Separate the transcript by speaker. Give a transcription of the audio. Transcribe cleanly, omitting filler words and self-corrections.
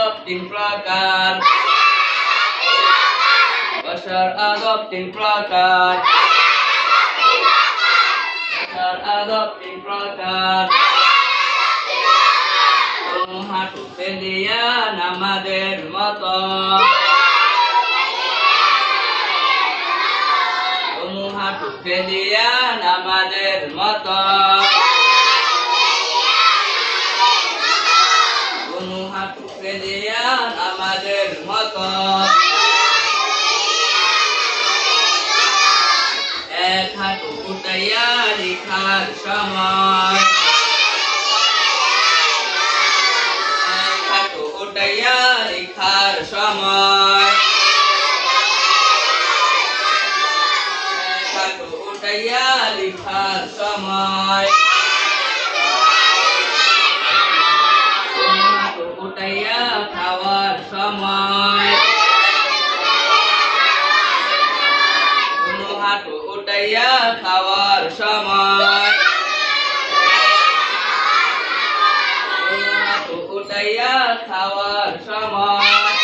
Speaker 1: আদব তিন প্রকার বসার আদব তিন প্রকার বসার আদব তিন প্রকার হাঁটু ফেলিয়া নামাজের মতো হাঁটু ফেলিয়া নামাজের মতো হাঁটু ফেলিয়া নামাজের মতো এক হাঁটু উঠাইয়া লিখার সময় এক হাঁটু উঠাইয়া লিখার সময় এক হাঁটু উঠাইয়া লিখার সময় হাঁটু উঠাইয়া খাওয়ার সময় হাঁটু উঠাইয়া খাওয়ার সময় হাঁটু উঠাইয়া খাওয়ার সময়